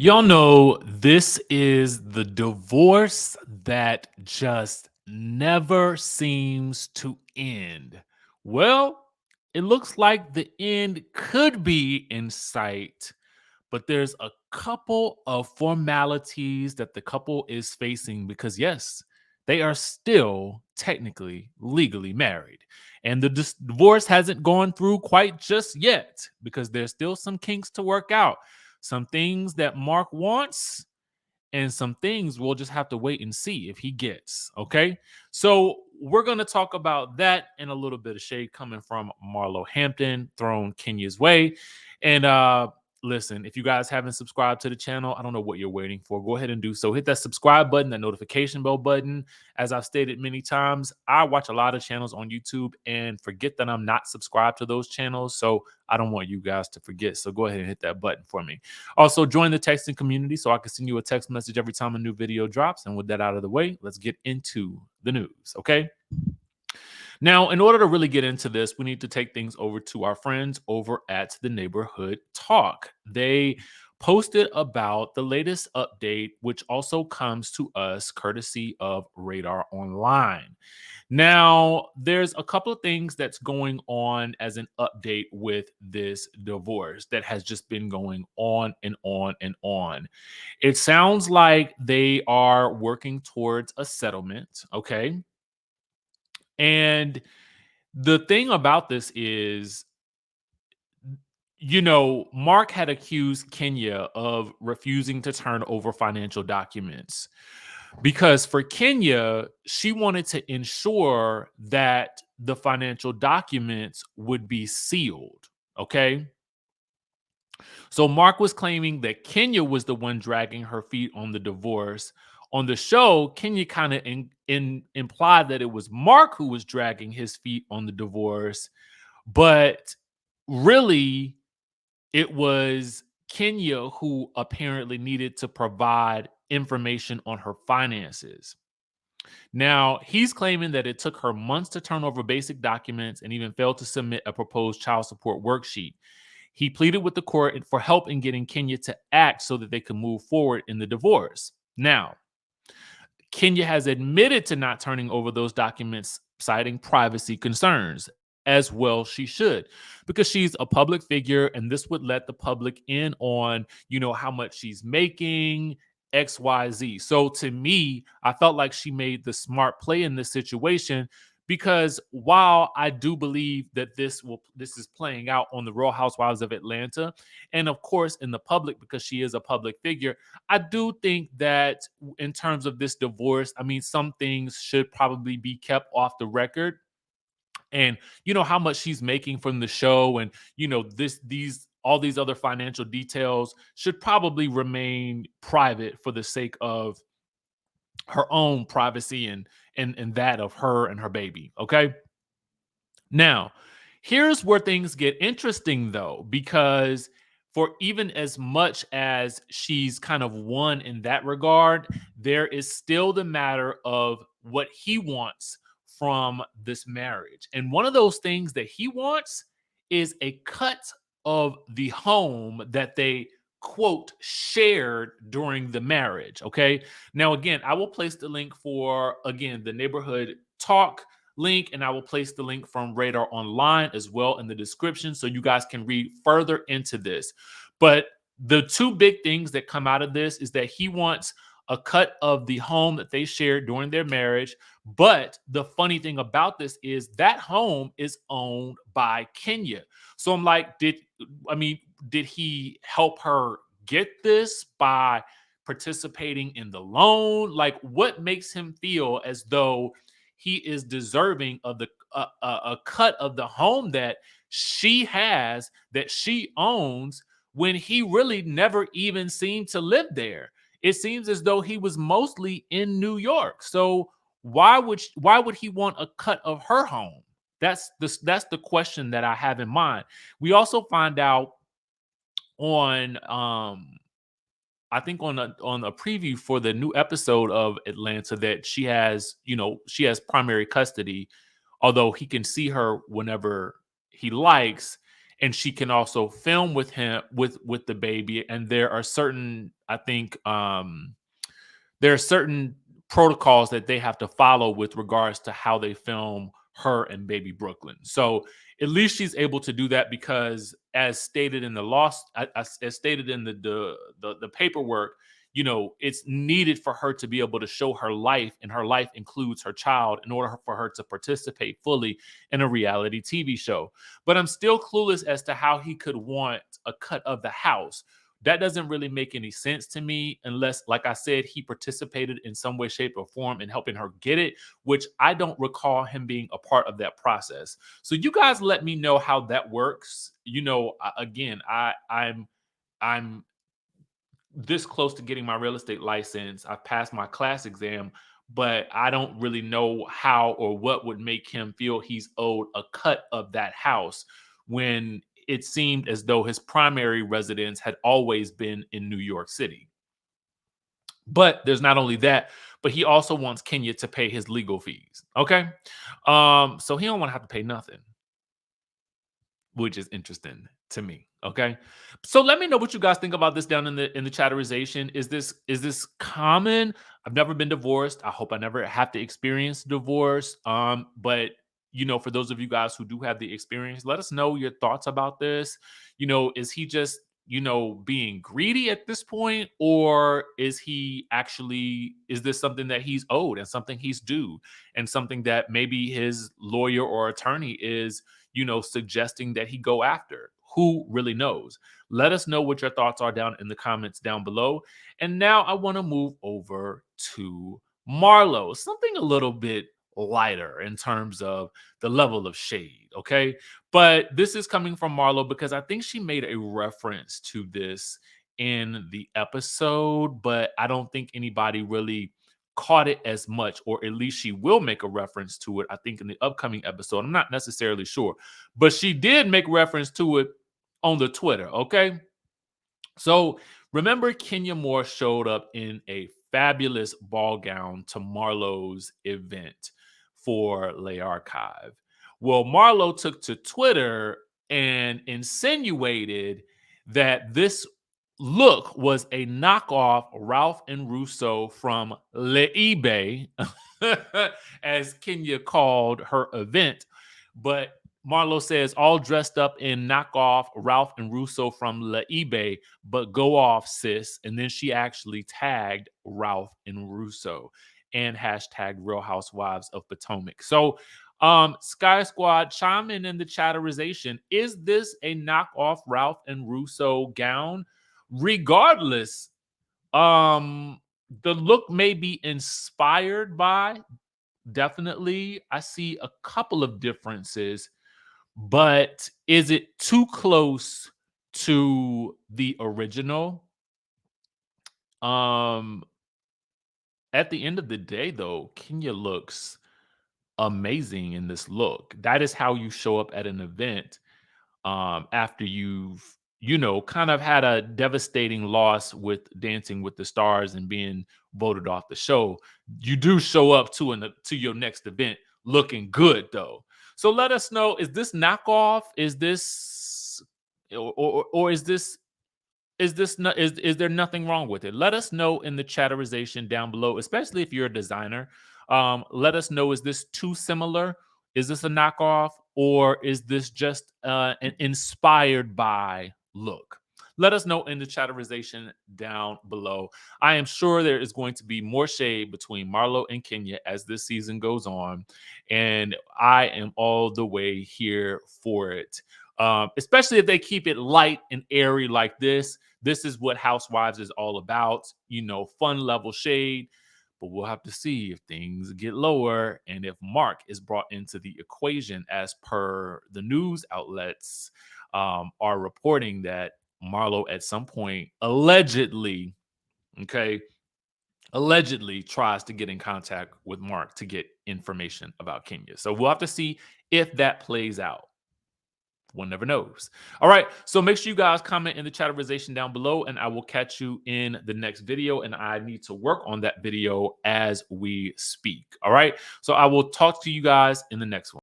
Y'all know this is the divorce that just never seems to end. Well, it looks like the end could be in sight, but there's a couple of formalities that the couple is facing because, yes, they are still technically legally married. And the divorce hasn't gone through quite just yet because there's still some kinks to work out. Some things that Mark wants and some things we'll just have to wait and see if he gets. Okay. So we're going to talk about that and a little bit of shade coming from Marlo Hampton, thrown Kenya's way. And listen, if you guys haven't subscribed to the channel, I don't know what you're waiting for. Go ahead and do so. Hit that subscribe button, that notification bell button. As I've stated many times, I watch a lot of channels on YouTube and forget that I'm not subscribed to those channels. So I don't want you guys to forget. So go ahead and hit that button for me. Also, join the texting community so I can send you a text message every time a new video drops. And with that out of the way, let's get into the news, okay? Now, in order to really get into this, we need to take things over to our friends over at the Neighborhood Talk. They posted about the latest update, which also comes to us courtesy of Radar Online. Now, there's a couple of things that's going on as an update with this divorce that has just been going on and on and on. It sounds like they are working towards a settlement, okay? And the thing about this is, Mark had accused Kenya of refusing to turn over financial documents because for Kenya, she wanted to ensure that the financial documents would be sealed. Okay. So Mark was claiming that Kenya was the one dragging her feet on the divorce. On the show, Kenya kind of implied that it was Mark who was dragging his feet on the divorce, but really it was Kenya who apparently needed to provide information on her finances. Now, he's claiming that it took her months to turn over basic documents and even failed to submit a proposed child support worksheet. He pleaded with the court for help in getting Kenya to act so that they could move forward in the divorce. Now, Kenya has admitted to not turning over those documents, citing privacy concerns. As well, she should, because she's a public figure, and this would let the public in on, how much she's making, XYZ. So to me, I felt like she made the smart play in this situation because while I do believe that this is playing out on the Real Housewives of Atlanta, and of course in the public because she is a public figure, I do think that in terms of this divorce, I mean, some things should probably be kept off the record. And how much she's making from the show, and these all these other financial details should probably remain private for the sake of her own privacy and that of her and her baby. Okay. Now, here's where things get interesting though, because for even as much as she's kind of won in that regard, there is still the matter of what he wants from this marriage. And one of those things that he wants is a cut of the home that they quote shared during the marriage. Okay. Now, again, I will place the link for, again, the Neighborhood Talk link, and I will place the link from Radar Online as well in the description so you guys can read further into this. But the two big things that come out of this is that he wants a cut of the home that they shared during their marriage. But the funny thing about this is that home is owned by Kenya. So I'm like, did he help her get this by participating in the loan? Like, what makes him feel as though he is deserving of a cut of the home that she has, that she owns, when he really never even seemed to live there? It seems as though he was mostly in New York. So why would he want a cut of her home? That's the question that I have in mind. We also find out on I think on a preview for the new episode of Atlanta that she has primary custody, although he can see her whenever he likes. and she can also film with him with the baby. And there are certain, I think, there are certain protocols that they have to follow with regards to how they film her and baby Brooklyn. So at least she's able to do that because, as stated in the as stated in the paperwork, it's needed for her to be able to show her life, and her life includes her child, in order for her to participate fully in a reality TV show. But I'm still clueless as to how he could want a cut of the house. That doesn't really make any sense to me unless, like I said, he participated in some way, shape, or form in helping her get it, which I don't recall him being a part of that process. So you guys let me know how that works. Again, I'm this close to getting my real estate license. I've passed my class exam, but I don't really know how or what would make him feel he's owed a cut of that house when it seemed as though his primary residence had always been in New York City. But there's not only that, but he also wants Kenya to pay his legal fees. Okay. So he don't want to have to pay nothing, which is interesting to me. Okay. So let me know what you guys think about this down in the chatterization. Is this common? I've never been divorced. I hope I never have to experience divorce. But for those of you guys who do have the experience, let us know your thoughts about this. Is he just being greedy at this point, or is this something that he's owed and something he's due, and something that maybe his lawyer or attorney is suggesting that he go after? Who really knows? Let us know what your thoughts are down in the comments down below. And now I want to move over to Marlo, something a little bit lighter in terms of the level of shade, okay? But this is coming from Marlo because I think she made a reference to this in the episode, but I don't think anybody really caught it as much, or at least she will make a reference to it, I think, in the upcoming episode. I'm not necessarily sure, but she did make reference to it on the Twitter, okay? So remember, Kenya Moore showed up in a fabulous ball gown to Marlo's event for Le Archive. Well, Marlo took to Twitter and insinuated that this look was a knockoff Ralph and Russo from Le eBay, as Kenya called her event. But Marlo says, all dressed up in knockoff Ralph and Russo from Le eBay, but go off, sis. And then she actually tagged Ralph and Russo and hashtag Real Housewives of Potomac. So, Sky Squad, chime in the chatterization. Is this a knockoff Ralph and Russo gown? Regardless, the look may be inspired by, definitely. I see a couple of differences, but is it too close to the original? Um, at the end of the day, though, Kenya looks amazing in this look. That is how you show up at an event after you've kind of had a devastating loss with Dancing with the Stars and being voted off the show. You do show up to your next event looking good, though. So let us know, is this knockoff? Is this or is there nothing wrong with it? Let us know in the chatterization down below, especially if you're a designer. Let us know, is this too similar? Is this a knockoff, or is this just an inspired by look? Let us know in the chatterization down below. I am sure there is going to be more shade between Marlo and Kenya as this season goes on, and I am all the way here for it. Especially if they keep it light and airy like this. This is what Housewives is all about, fun level shade. But we'll have to see if things get lower and if Mark is brought into the equation, as per the news outlets are reporting that Marlo at some point allegedly tries to get in contact with Mark to get information about Kenya. So we'll have to see if that plays out. One never knows. All right. So make sure you guys comment in the chatterization down below, and I will catch you in the next video. And I need to work on that video as we speak. All right. So I will talk to you guys in the next one.